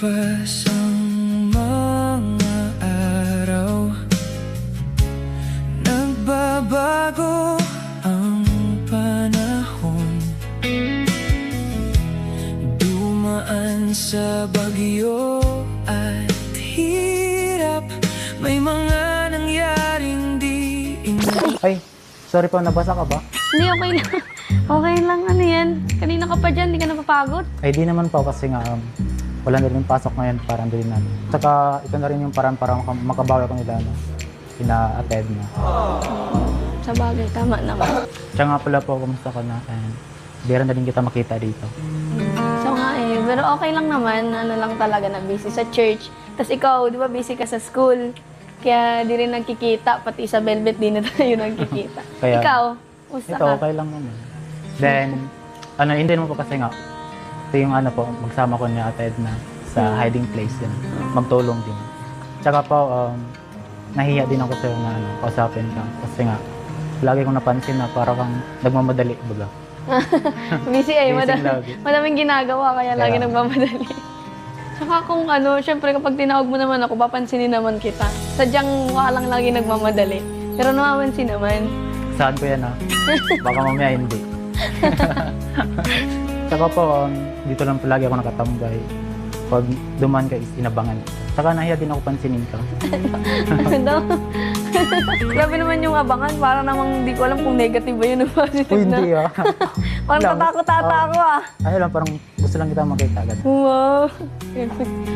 Lumipas ang mga araw, nagbabago ang panahon. Dumaan sa bagyo at hirap, may mga nangyaring di Ay, sorry po, nabasa ka ba? Hindi, okay lang. Okay lang, ano yan? Kanina ka pa dyan, hindi ka napapagod? Ay, di naman po kasi nga wala na rin pasok ngayon para andun namin. Saka ito na rin yung parang para makabawi ko nila, no? Ina-attend na. Sa bagay, tama naman. Siya nga pala po, kumusta ka na? And bira na rin kita makita dito. So nga eh, pero okay lang naman, ano lang talaga na busy sa church. Tapos ikaw, di ba busy ka sa school? Kaya di rin nagkikita, pati sa Velvet di na tayo nagkikita. Kaya, Ikaw, kumusta ito, ka? okay lang naman. Then, hindi naman po kasi nga, ito yung magsama ko niya at Edna sa hiding place din. Magtulong din. Tsaka po, nahiya din ako sa'yo na kausapin ka. Kasi nga, lagi kong napansin na parang kang nagmamadali, baga. Busy eh, Busy lagi. madaming ginagawa, kaya lagi Kaya. nagmamadali. Saka kung syempre kapag tinawag mo naman ako, papansinin naman kita. Sadyang mukha lang lagi nagmamadali. Pero namamansin naman. Saan ko yan Baka mamaya hindi. Saka po, dito lang palagi ako nakatambay. Pag duman ka, inabangan. Saka nahiya din ako pansinin ka. Ano daw? Grabe naman yung abangan. Para namang hindi ko alam kung negative ba yun o positive Uy, na. hindi Parang Lang. tatakot-tata ako Ano lang, parang gusto lang kita makita agad. Wow.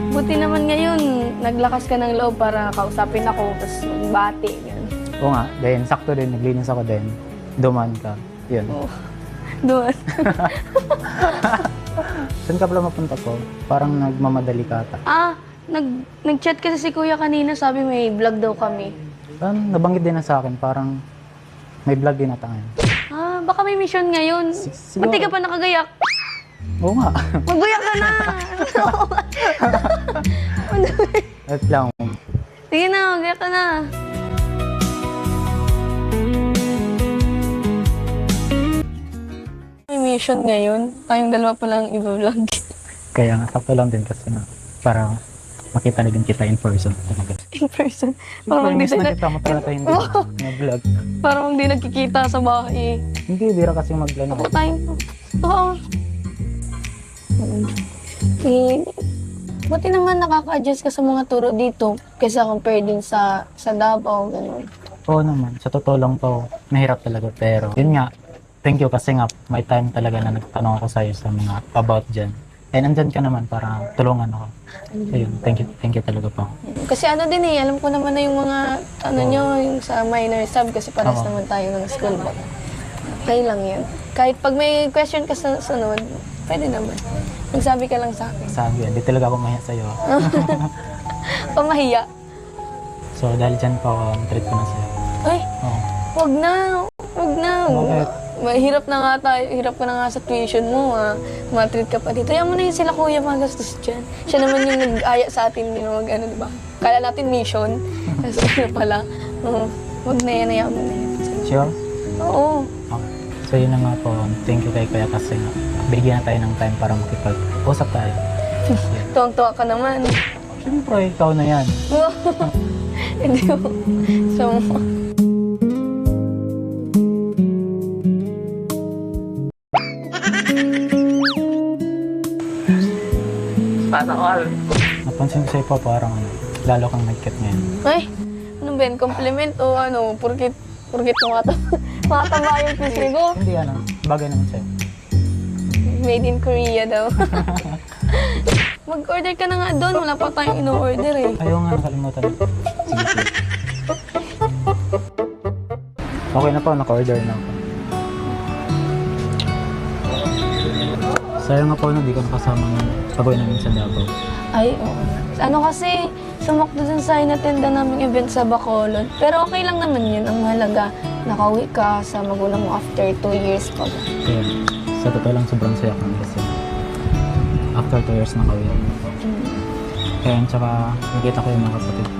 Buti naman ngayon, naglakas ka ng loob para kausapin ako, tapos magbati. Ganun. Oo nga, then sakto din, naglinis ako din. Duman ka. Yun. Oh. Doon. Saan ka pala mapunta ko? Parang nagmamadali ka ata. Nag-chat kasi si Kuya kanina, sabi may vlog daw kami. Nabanggit din na sa akin, parang may vlog din ata ngayon. Baka may mission ngayon. Siguro. Ba't di ka pa nakagayak? Oo nga. Magayak ka na! Wait lang. Sige na, magayak ka na. May mission ngayon. Tayong dalawa pa lang i-vlog. Kaya nga, sakto lang din kasi na para makita na din kita in person. In person. Parang hindi miss na tayo, kita mo talaga hindi nag-vlog. parang hindi nagkikita sa bahay. Hindi, bira kasi mag-vlog. Ako tayo. Oo. Buti naman nakaka-adjust ka sa mga turo dito kaysa compare din sa Davao, gano'n. Oo naman, sa totoo lang po, mahirap talaga. Pero yun nga, thank you kasi nga may time talaga na nagtanong ako sa'yo sa mga about dyan. And andyan ka naman para tulungan ako. Ayun, thank you talaga po. Kasi ano din alam ko naman na yung mga, nyo, yung sa minor sub, kasi parehas Oo. naman tayo ng school book. Okay lang yun. Kahit pag may question ka sa sunod, pwede naman. Magsabi ka lang sa akin. Sabi, hindi talaga ako mahiya sa'yo. Pamahiya. So dahil dyan po, treat ko na sa'yo. Ay, Oo. wag na. Wag na. Bakit? Mahirap na nga tayo. Hirap ka na nga sa tuition mo, matreat ka pa dito. Yan mo na yun sila kuya magastos dyan. Siya naman yung nag-aya sa atin, diba? Kala natin mission. Tapos ano pala. Wag na yan, hayaan mo na yan. Sure? Oo. Okay. So yun na nga po, thank you kay Kuya kasi nga, bigyan na tayo ng time para makipag-usap tayo. Yan. Tuwang-tuwa ka naman. Siyempre, ikaw na yan. Hindi mo. So, Napansin ko sa'yo po parang lalo kang nag-cat ngayon. ay, ano ba yan? Compliment o porkit mataba yung pisngi ko. Hindi bagay naman sa'yo. Made in Korea daw. Mag-order ka na nga doon. Wala pa tayong ino-order eh. Ayaw nga, nakalimutan. Sige, sige. Okay na po, naka-order na ako. Sayang nga po na di ko nakasama ng pagawin namin sa Davao. Ay, oo. Ano kasi, sumakto dun sa inatenda naming event sa Bacolod. Pero okay lang naman yun. Ang mahalaga, nakauwi ka sa magulang mo after 2 years pa ba? Kaya, sa totoo lang sobrang saya kami kasi after 2 years nakauwi ako. Kaya, tsaka nakita ko yung mga kapatid ko.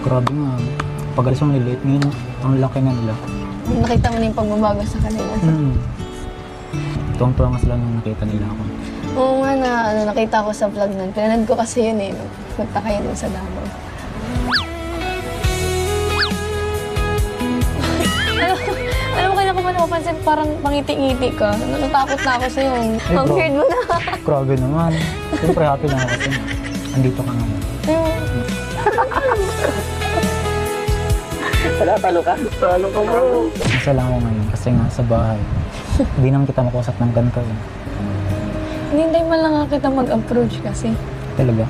Grabe nga, pag alis mo niliit ngayon, ang laki nga nila. Nakita mo na yung pagbabago sa kanila. Tuwang-tuwa nga sila nung nakita nila ako. Oo nga na, nakita ko sa vlog nun. Pinanood ko kasi yun eh. Punta kayo dun sa Davao. Alam mo, kaya ko pa napapansin, parang pangiti-ngiti ka. Natatakot na ako sa'yo. Ay, Ang bro. weird mo na. Grabe naman. Siyempre happy lang ako kasi andito ka naman. Isa lang ako ngayon kasi nga sa bahay. Hindi naman kita makausap ng ganito. Hindi man lang nga kita mag-approach kasi. Talaga.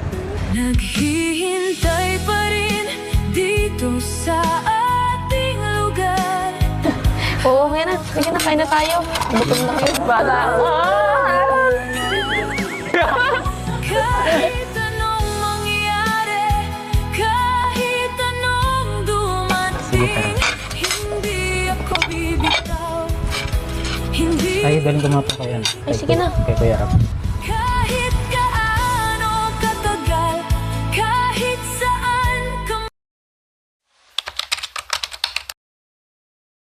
Naghihintay pa rin dito sa ating lugar. Oo, kaya na. Sige na, kain na tayo. Gutom na kayo. Bala. Kahit anong mangyari, kahit anong Sige, dumating, hindi ako bibitaw. Hindi Ay, galing ko mga pa kay ano. Ay, sige na. Kay Kuya Rap.